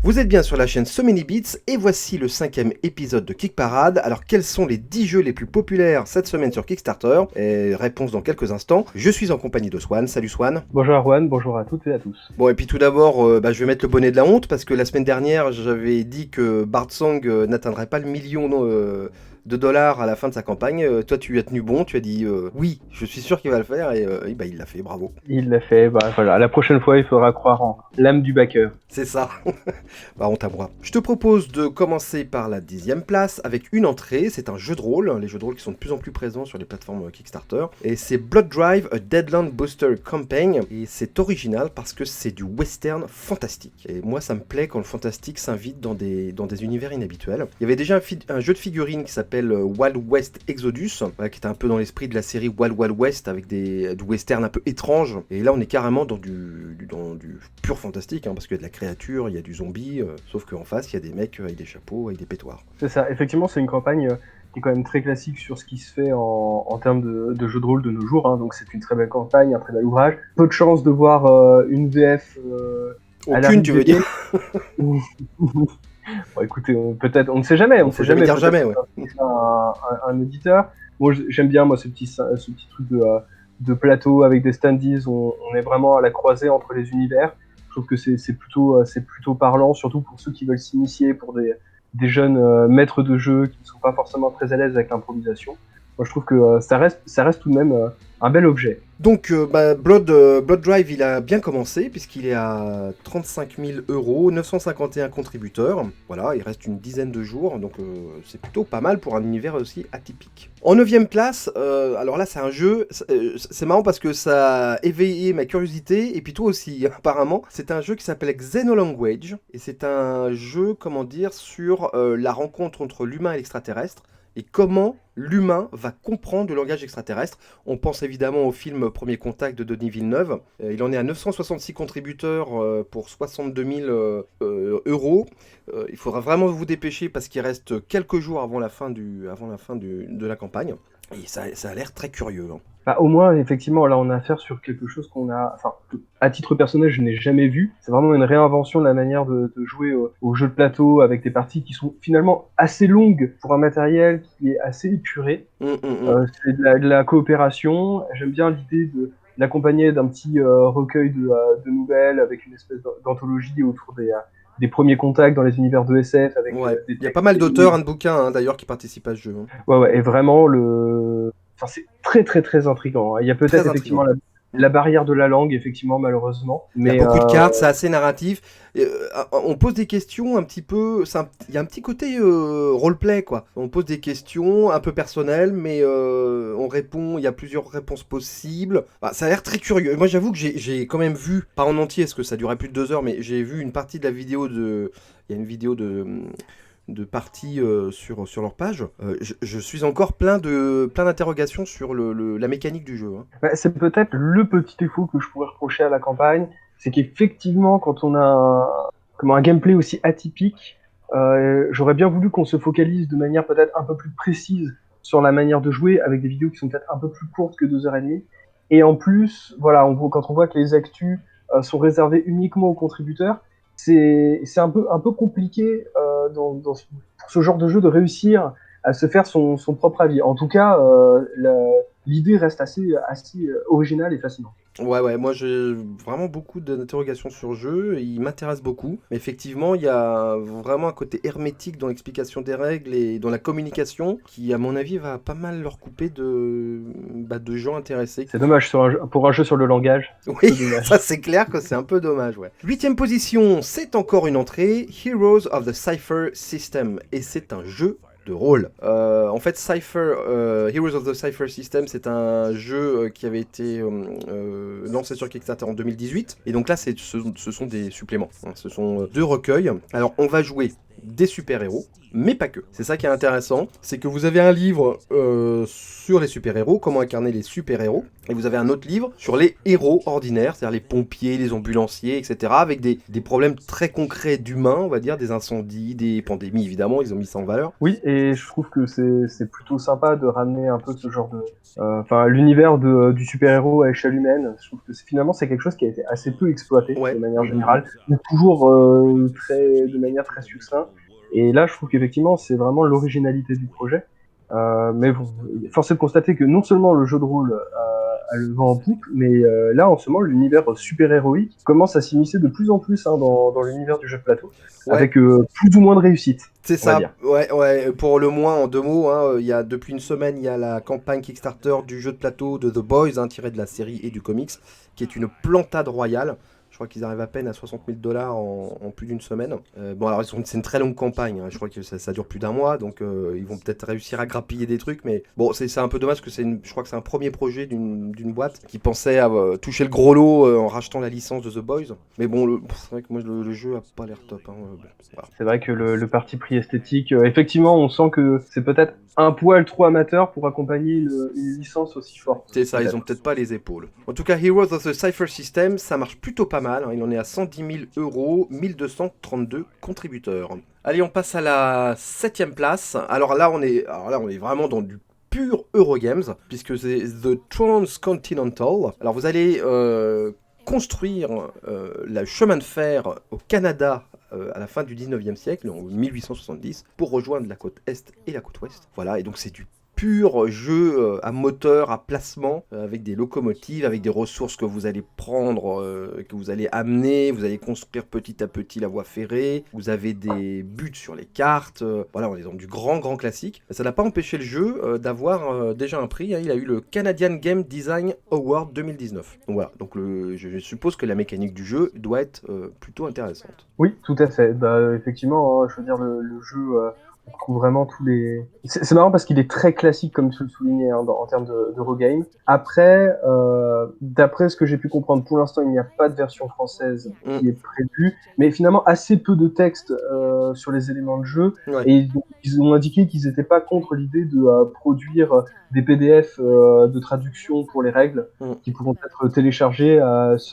Vous êtes bien sur la chaîne So Many Beats et voici le 5e épisode de Kick Parade. Alors quels sont les 10 jeux les plus populaires cette semaine sur Kickstarter? Et réponse dans quelques instants. Je suis en compagnie de Swan. Salut Swan. Bonjour Erwan, bonjour à toutes et à tous. Bon et puis tout d'abord, je vais mettre le bonnet de la honte parce que la semaine dernière j'avais dit que Bard Song n'atteindrait pas le million de dollars à la fin de sa campagne. Toi tu as tenu bon, tu as dit oui, je suis sûr qu'il va le faire et il l'a fait, bravo. Il l'a fait, voilà, la prochaine fois il faudra croire en l'âme du backer. C'est ça. Bah honte à moi. Je te propose de commencer par la 10e place avec une entrée. C'est un jeu de rôle, les jeux de rôle qui sont de plus en plus présents sur les plateformes Kickstarter. Et c'est Blood Drive, a Deadland Booster Campaign. Et c'est original parce que c'est du western fantastique. Et moi ça me plaît quand le fantastique s'invite dans des univers inhabituels. Il y avait déjà un jeu de figurines qui s'appelle Wild West Exodus, qui était un peu dans l'esprit de la série Wild Wild West avec du western un peu étrange. Et là on est carrément dans du pur fantastique, parce qu'il y a de la créature, il y a du zombie, sauf qu'en face il y a des mecs avec des chapeaux, avec des pétoirs. C'est ça, effectivement c'est une campagne qui est quand même très classique sur ce qui se fait en termes de jeux de rôle de nos jours, donc c'est une très belle campagne, un très bel ouvrage. Peu de chance de voir une VF aucune, tu veux dire? Bon, écoutez, peut-être, on ne sait jamais, on sait jamais dire jamais, ouais. Un éditeur. Moi j'aime bien ce petit truc de plateau avec des standees, on est vraiment à la croisée entre les univers. Je trouve que c'est plutôt parlant, surtout pour ceux qui veulent s'initier, pour des jeunes maîtres de jeu qui ne sont pas forcément très à l'aise avec l'improvisation. Moi je trouve que ça reste tout de même un bel objet. Donc Blood Drive il a bien commencé puisqu'il est à 35 000 €, 951 contributeurs. Voilà, il reste une dizaine de jours, donc c'est plutôt pas mal pour un univers aussi atypique. En 9e place, alors là c'est un jeu, c'est marrant parce que ça a éveillé ma curiosité, et puis toi aussi apparemment. C'est un jeu qui s'appelle Xenolanguage, et c'est un jeu, comment dire, sur la rencontre entre l'humain et l'extraterrestre, et comment l'humain va comprendre le langage extraterrestre. On pense évidemment au film Premier Contact de Denis Villeneuve. Il en est à 966 contributeurs pour 62 000 €. Il faudra vraiment vous dépêcher parce qu'il reste quelques jours avant la fin de la campagne. Et ça a l'air très curieux. Au moins, effectivement, là, on a affaire sur quelque chose à titre personnel, je n'ai jamais vu. C'est vraiment une réinvention de la manière de jouer au jeu de plateau avec des parties qui sont finalement assez longues pour un matériel qui est assez épuré. C'est de la coopération. J'aime bien l'idée d'accompagner d'un petit recueil de nouvelles avec une espèce d'anthologie autour des premiers contacts dans les univers de SF. Il y a pas mal d'auteurs, de bouquins d'ailleurs qui participent à ce jeu. Ouais, et vraiment c'est très très très intriguant. Il y a peut-être effectivement la barrière de la langue, effectivement, malheureusement. Mais il y a beaucoup de cartes, c'est assez narratif. On pose des questions un petit peu. Il y a un petit côté roleplay, quoi. On pose des questions un peu personnelles, mais on répond. Il y a plusieurs réponses possibles. Ça a l'air très curieux. Moi, j'avoue que j'ai quand même vu, pas en entier, parce que ça durait plus de 2 heures, mais j'ai vu une partie de la vidéo Il y a une vidéo de parties sur leur page. Je suis encore plein d'interrogations sur la mécanique du jeu. C'est peut-être le petit défaut que je pourrais reprocher à la campagne, c'est qu'effectivement, quand on a un gameplay aussi atypique, j'aurais bien voulu qu'on se focalise de manière peut-être un peu plus précise sur la manière de jouer, avec des vidéos qui sont peut-être un peu plus courtes que 2h30. Et en plus, voilà, quand on voit que les actus sont réservés uniquement aux contributeurs, c'est un peu compliqué pour ce genre de jeu de réussir à se faire son propre avis. En tout cas, l'idée reste assez originale et fascinante. Ouais, moi j'ai vraiment beaucoup d'interrogations sur le jeu, il m'intéresse beaucoup. Mais effectivement, il y a vraiment un côté hermétique dans l'explication des règles et dans la communication qui, à mon avis, va pas mal leur couper de gens intéressés. C'est dommage pour un jeu sur le langage. Oui, ça c'est clair que c'est un peu dommage, ouais. 8e position, c'est encore une entrée, Heroes of the Cypher System. Et c'est un jeu de rôle. En fait, Heroes of the Cypher System, c'est un jeu qui avait été lancé sur Kickstarter en 2018. Et donc là, ce sont des suppléments. Ce sont 2 recueils. Alors, on va jouer des super-héros, mais pas que. C'est ça qui est intéressant, c'est que vous avez un livre sur les super-héros, comment incarner les super-héros, et vous avez un autre livre sur les héros ordinaires, c'est-à-dire les pompiers, les ambulanciers, etc., avec des problèmes très concrets d'humains, on va dire, des incendies, des pandémies, évidemment, ils ont mis ça en valeur. Oui, et je trouve que c'est plutôt sympa de ramener un peu ce genre de... Enfin, l'univers du super-héros à échelle humaine. Je trouve que finalement, c'est quelque chose qui a été assez peu exploité, Ouais. de manière générale, ou toujours de manière très succincte. Et là, je trouve qu'effectivement, c'est vraiment l'originalité du projet. Mais bon, force est de constater que non seulement le jeu de rôle a le vent en poupe, mais là, en ce moment, l'univers super-héroïque commence à s'immiscer de plus en plus dans l'univers du jeu de plateau, Ouais. avec plus ou moins de réussite. C'est on va ça, dire. ouais, pour le moins en 2 mots, hein, il y a, depuis une semaine, il y a la campagne Kickstarter du jeu de plateau de The Boys, hein, tiré de la série et du comics, qui est une plantade royale. Je crois qu'ils arrivent à peine à 60 000 $ en plus d'une semaine. Bon, alors c'est une très longue campagne, hein. Je crois que ça dure plus d'un mois, donc ils vont peut-être réussir à grappiller des trucs, mais bon, c'est un peu dommage parce que je crois que c'est un premier projet d'une boîte qui pensait à toucher le gros lot en rachetant la licence de The Boys. Mais bon, c'est vrai que moi le jeu a pas l'air top, hein. Bon, voilà. C'est vrai que le parti pris esthétique, effectivement, on sent que c'est peut-être un poil trop amateur pour accompagner une licence aussi forte. C'est ça, ils ont peut-être pas les épaules. En tout cas, Heroes of the Cypher System, ça marche plutôt pas mal, hein. Il en est à 110 000 €, 1232 contributeurs. Allez, on passe à la 7ème place. Alors là, on est vraiment dans du pur Eurogames, puisque c'est The Transcontinental. Alors vous allez construire le chemin de fer au Canada à la fin du 19e siècle, en 1870, pour rejoindre la côte Est et la côte Ouest. Voilà, et donc c'est du pur jeu à moteur, à placement, avec des locomotives, avec des ressources que vous allez prendre, que vous allez amener, vous allez construire petit à petit la voie ferrée, vous avez des buts sur les cartes, voilà, on est dans du grand classique. Ça n'a pas empêché le jeu d'avoir déjà un prix, hein. Il a eu le Canadian Game Design Award 2019. Donc voilà, donc je suppose que la mécanique du jeu doit être plutôt intéressante. Oui, tout à fait. Bah, effectivement, hein, je veux dire, le jeu... on trouve vraiment tous les... C'est marrant parce qu'il est très classique, comme tu le soulignais, hein, en termes de Eurogame. Après, d'après ce que j'ai pu comprendre, pour l'instant, il n'y a pas de version française qui est prévue, mais finalement assez peu de texte sur les éléments de jeu. Ouais. Et ils ont indiqué qu'ils n'étaient pas contre l'idée de produire des PDF de traduction pour les règles qui pourront être téléchargés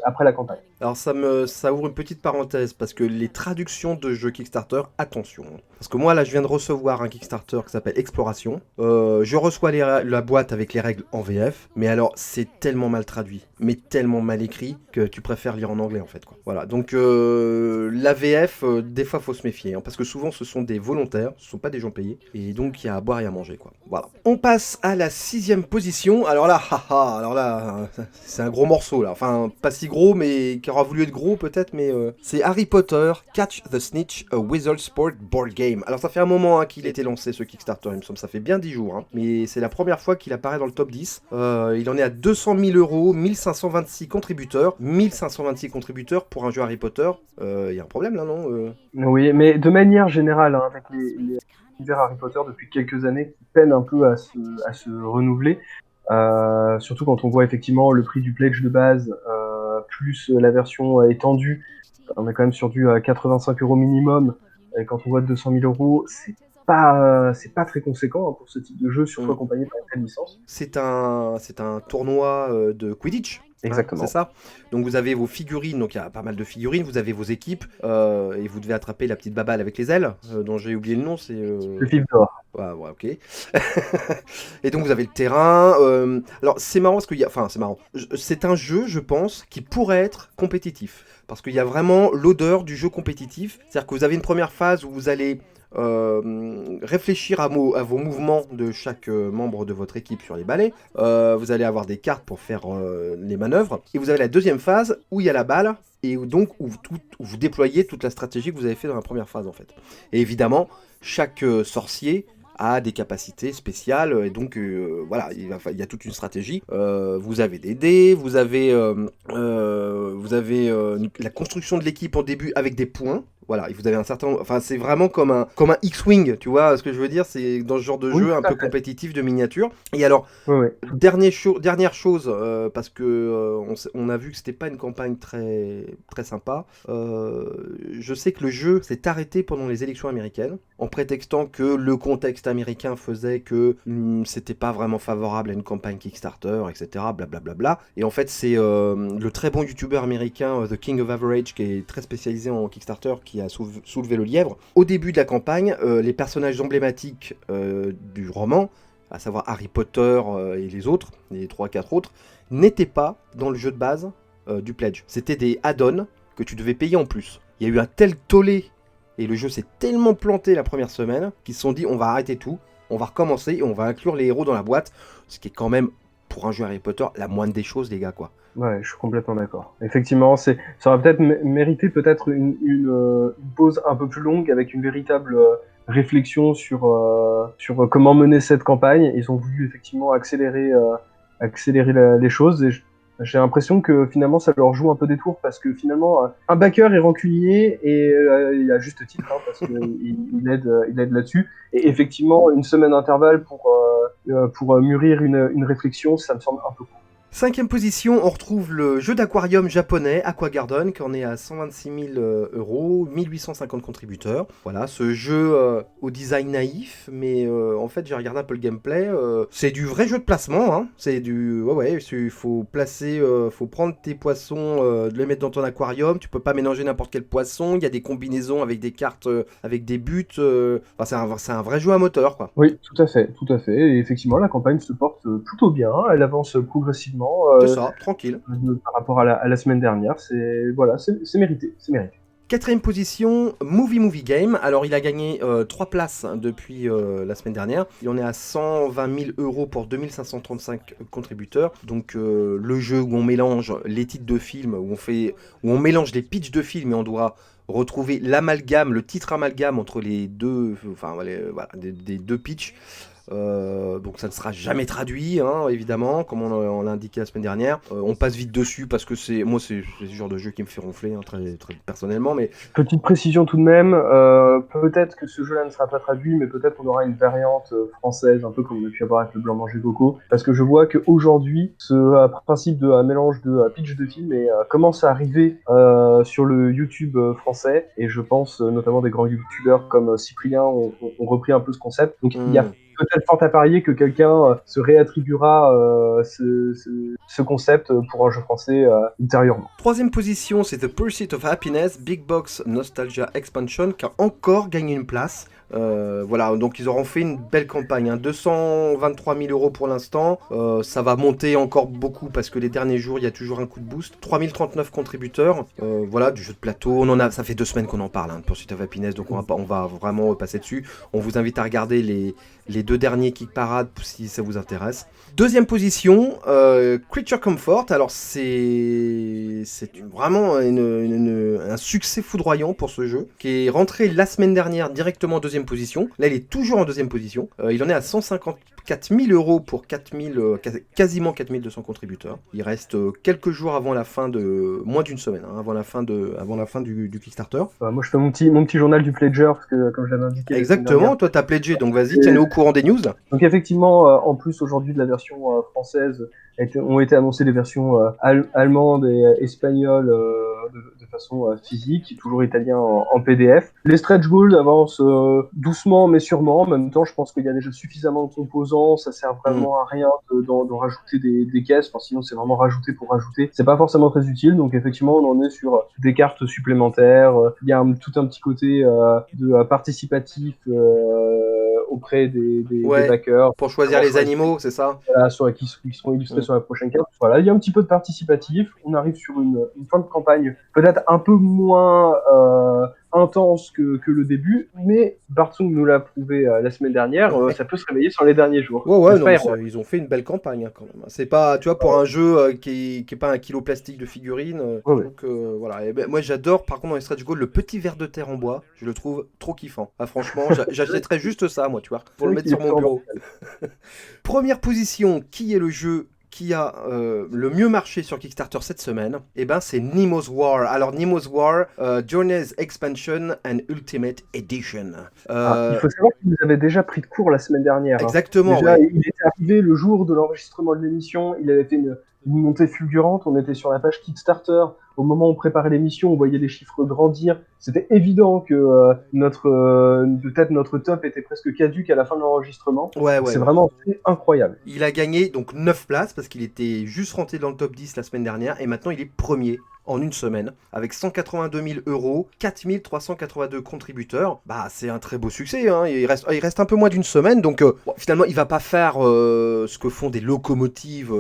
après la campagne. Alors ça ouvre une petite parenthèse, parce que les traductions de jeux Kickstarter, attention. Parce que moi là je viens de recevoir un Kickstarter qui s'appelle Exploration. Je reçois la boîte avec les règles en VF, mais alors c'est tellement mal traduit, mais tellement mal écrit, que tu préfères lire en anglais en fait, quoi. Voilà, donc la VF, des fois faut se méfier, hein, parce que souvent ce sont des volontaires, ce sont pas des gens payés, et donc il y a à boire et à manger, quoi. Voilà. On passe à la 6ème position. Alors là, c'est un gros morceau là, enfin pas si gros, mais qui aura voulu être gros peut-être, mais c'est Harry Potter Catch the Snitch, a Wizard Sport Board Game. Alors ça fait un moment qu'il a été lancé, ce Kickstarter, il me semble, ça fait bien 10 jours, hein, mais c'est la première fois qu'il apparaît dans le top 10. Il en est à 200 000 €, 1526 contributeurs. 1526 contributeurs pour un jeu Harry Potter, il y a un problème là, non Oui, mais de manière générale, hein, avec les univers Harry Potter depuis quelques années qui peinent un peu à se renouveler, surtout quand on voit effectivement le prix du pledge de base plus la version étendue, on est quand même sur du 85 € minimum, et quand on voit 200 000 €, c'est pas très conséquent, hein, pour ce type de jeu, surtout accompagné par une telle licence. C'est un tournoi de Quidditch. Exactement. C'est ça. Donc vous avez vos figurines, donc il y a pas mal de figurines, vous avez vos équipes, et vous devez attraper la petite babale avec les ailes, dont j'ai oublié le nom, c'est... Le Fif d'or. Ouais, ok. Et donc vous avez le terrain. Alors c'est marrant parce qu'il y a... Enfin c'est marrant. C'est un jeu, je pense, qui pourrait être compétitif. Parce qu'il y a vraiment l'odeur du jeu compétitif. C'est-à-dire que vous avez une première phase où vous allez... réfléchir à vos mouvements de chaque membre de votre équipe sur les balais. Vous allez avoir des cartes pour faire les manœuvres. Et vous avez la deuxième phase où il y a la balle et où vous déployez toute la stratégie que vous avez fait dans la première phase en fait. Et évidemment, chaque sorcier a des capacités spéciales et donc voilà, il y a toute une stratégie. Vous avez des dés, vous avez la construction de l'équipe en début avec des points. Voilà, et vous avez un certain... Enfin, c'est vraiment comme un X-Wing, tu vois ce que je veux dire? C'est dans ce genre de Oui, jeu un tout à peu fait. compétitif de miniature. Et alors, Oui, oui. dernière chose, parce que on a vu que c'était pas une campagne très sympa. Je sais que le jeu s'est arrêté pendant les élections américaines, en prétextant que le contexte américain faisait que c'était pas vraiment favorable à une campagne Kickstarter, etc. Blablabla. Et en fait, c'est le très bon youtubeur américain The King of Average, qui est très spécialisé en Kickstarter, qui a soulevé le lièvre. Au début de la campagne, les personnages emblématiques du roman, à savoir Harry Potter et les autres, les 3-4 autres, n'étaient pas dans le jeu de base du Pledge. C'était des add-ons que tu devais payer en plus. Il y a eu un tel tollé et le jeu s'est tellement planté la première semaine qu'ils se sont dit on va arrêter tout, on va recommencer et on va inclure les héros dans la boîte, ce qui est quand même, pour un jeu Harry Potter, la moindre des choses, les gars, quoi. Ouais, je suis complètement d'accord. Effectivement, ça aurait peut-être mérité peut-être une pause un peu plus longue avec une véritable réflexion sur comment mener cette campagne. Ils ont voulu effectivement accélérer les choses et j'ai l'impression que finalement ça leur joue un peu des tours parce que finalement un backer est rancunier et il a juste titre hein, parce qu'il aide là-dessus. Et effectivement, une semaine d'intervalle pour mûrir une réflexion, ça me semble un peu court. Cinquième position, on retrouve le jeu d'aquarium japonais Aqua Garden, qui en est à 126 000 euros, 1850 contributeurs. Voilà, ce jeu au design naïf, mais en fait j'ai regardé un peu le gameplay, c'est du vrai jeu de placement, hein. C'est du... Ouais, il faut placer, faut prendre tes poissons, les mettre dans ton aquarium, tu peux pas mélanger n'importe quel poisson, il y a des combinaisons avec des cartes, avec des buts, enfin, c'est un vrai jeu à moteur, quoi. Oui, tout à fait, tout à fait. Et effectivement, la campagne se porte plutôt bien. Elle avance progressivement C'est ça, tranquille. par rapport à la semaine dernière. C'est mérité, c'est mérité. Quatrième position, Movie Game. Alors il a gagné 3 places depuis la semaine dernière. Il en est à 120 000 euros pour 2535 contributeurs. Donc le jeu où on mélange les titres de films, où on mélange les pitchs de films et on doit retrouver l'amalgame, le titre amalgame entre les deux, enfin voilà, des deux pitchs. Donc ça ne sera jamais traduit, hein, évidemment, comme on l'a indiqué la semaine dernière. On passe vite dessus parce que c'est ce genre de jeu qui me fait ronfler, hein, très personnellement. Mais Petite précision tout de même, peut-être que ce jeu-là ne sera pas traduit, mais peut-être qu'on aura une variante française, un peu comme on a pu avoir avec le blanc manger coco, parce que je vois qu'aujourd'hui, ce principe de mélange de pitch de film commence à arriver sur le YouTube français, et je pense notamment des grands YouTubeurs comme Cyprien ont repris un peu ce concept. Donc il y a peut-être fort à parier que quelqu'un se réattribuera ce concept pour un jeu français ultérieurement. troisième position, c'est The Pursuit of Happiness, Big Box Nostalgia Expansion, qui a encore gagné une place. Voilà, donc ils auront fait une belle campagne, hein. 223 000 euros pour l'instant. Ça va monter encore beaucoup parce que les derniers jours, il y a toujours un coup de boost. 3039 contributeurs. Voilà, du jeu de plateau. Ça fait 2 semaines qu'on en parle, hein, de Pursuit of Happiness, donc on va vraiment passer dessus. On vous invite à regarder les 2 derniers Kick Parade si ça vous intéresse. Deuxième position, Creature Comfort. Alors c'est vraiment un succès foudroyant pour ce jeu, qui est rentré la semaine dernière directement en deuxième position. Là, il est toujours en deuxième position. Il en est à 154 000 euros pour quasiment 4200 contributeurs. Il reste quelques jours avant la fin de... moins d'une semaine, hein, avant la fin du Kickstarter. Moi, je fais mon petit journal du Pledger, parce que, comme je l'avais indiqué la semaine Exactement, dernière. toi t'as pledgé, donc vas-y, tiens-nous au courant des news. Donc, effectivement, en plus, aujourd'hui, de la version française, ont été annoncées des versions allemandes et espagnoles de façon physique, toujours italien en PDF. Les stretch goals avancent doucement, mais sûrement. En même temps, je pense qu'il y a déjà suffisamment de composants. Ça sert vraiment à rien d'en rajouter des caisses. Enfin, sinon, c'est vraiment rajouter pour rajouter. C'est pas forcément très utile. Donc, effectivement, on en est sur des cartes supplémentaires. Il y a tout un petit côté de participatif auprès des Ouais, backers. pour choisir les animaux, c'est ça? Voilà, qui seront illustrés sur la prochaine carte. Voilà, il y a un petit peu de participatif. On arrive sur une fin de campagne peut-être un peu moins intense que le début, mais Bartsung nous l'a prouvé la semaine dernière, ça peut se réveiller sur les derniers jours. Ouais, non, mais Erwan? ils ont fait une belle campagne, hein, quand même. C'est pas, tu vois, pour un jeu qui est pas un kilo plastique de figurines, Ouais, je ouais. trouve que, voilà. Et ben, moi, j'adore, par contre, dans les stretch goals, le petit ver de terre en bois, je le trouve trop kiffant. Ah, franchement, j'achèterais juste ça, moi, tu vois, C'est pour le vrai mettre qu'il est sur mon bureau. fort. Première position, qui est le jeu qui a le mieux marché sur Kickstarter cette semaine, eh ben, c'est Nemo's War. Alors, Nemo's War, Journey's Expansion and Ultimate Edition. Il faut savoir qu'il nous avait déjà pris de court la semaine dernière. Exactement, Déjà, ouais. il était arrivé le jour de l'enregistrement de l'émission, il avait fait une montée fulgurante, on était sur la page Kickstarter, au moment où on préparait l'émission, on voyait les chiffres grandir, c'était évident que peut-être notre top était presque caduque à la fin de l'enregistrement. Ouais. C'est vraiment incroyable. Il a gagné donc 9 places parce qu'il était juste rentré dans le top 10 la semaine dernière et maintenant il est premier en une semaine, avec 182 000 euros, 4 382 contributeurs. Bah, c'est un très beau succès, hein. Il reste un peu moins d'une semaine, donc finalement, il va pas faire ce que font des locomotives,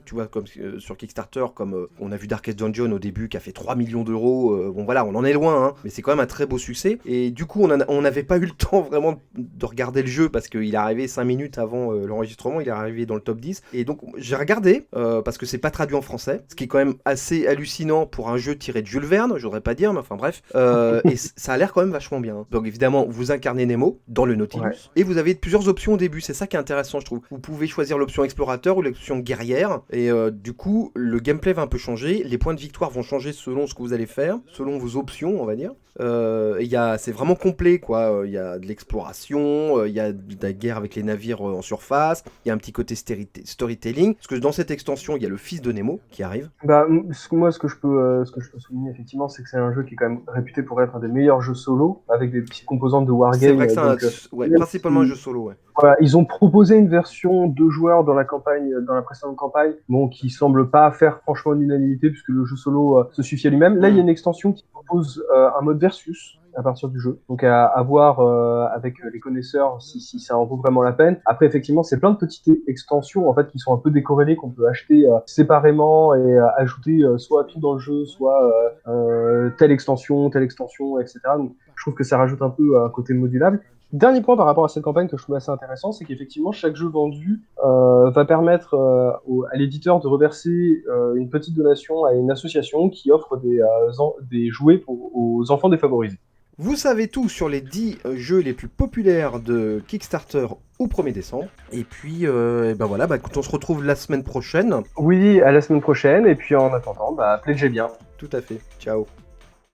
tu vois, comme sur Kickstarter, comme on a vu Darkest Dungeon au début, qui a fait 3 millions d'euros. Bon, voilà, on en est loin, hein, mais c'est quand même un très beau succès. Et du coup, on n'avait pas eu le temps vraiment de regarder le jeu, parce qu'il est arrivé 5 minutes avant l'enregistrement, il est arrivé dans le top 10. Et donc, j'ai regardé, parce que c'est pas traduit en français, ce qui est quand même assez hallucinant pour un jeu tiré de Jules Verne, je voudrais pas dire, mais enfin bref. Et ça a l'air quand même vachement bien. Donc évidemment, vous incarnez Nemo dans le Nautilus, et vous avez plusieurs options au début, c'est ça qui est intéressant, je trouve. Vous pouvez choisir l'option explorateur ou l'option guerrière, et du coup, le gameplay va un peu changer, les points de victoire vont changer selon ce que vous allez faire, selon vos options, on va dire. C'est vraiment complet, quoi. Il y a de l'exploration, il y a de la guerre avec les navires en surface, il y a un petit côté storytelling, parce que dans cette extension, il y a le fils de Nemo qui arrive. Bah, moi, ce que je peux souligner effectivement, c'est que c'est un jeu qui est quand même réputé pour être un des meilleurs jeux solo, avec des petites composantes de wargame. C'est vrai que c'est principalement un jeu solo, ouais. Voilà, ils ont proposé une version 2 joueurs dans la campagne, dans la précédente campagne, bon, qui semble pas faire franchement l'unanimité puisque le jeu solo se suffit à lui-même. Là, il y a une extension qui propose un mode versus à partir du jeu, donc à voir avec les connaisseurs si ça en vaut vraiment la peine. Après, effectivement, c'est plein de petites extensions en fait qui sont un peu décorrélées qu'on peut acheter séparément et ajouter soit tout dans le jeu, soit telle extension, etc. Donc, je trouve que ça rajoute un peu un côté modulable. Dernier point par rapport à cette campagne que je trouve assez intéressant, c'est qu'effectivement, chaque jeu vendu va permettre à l'éditeur de reverser une petite donation à une association qui offre des jouets aux enfants défavorisés. Vous savez tout sur les 10 jeux les plus populaires de Kickstarter au 1er décembre. Et puis, ben voilà, écoute, on se retrouve la semaine prochaine. Oui, à la semaine prochaine. Et puis en attendant, pledgez bien. Tout à fait. Ciao.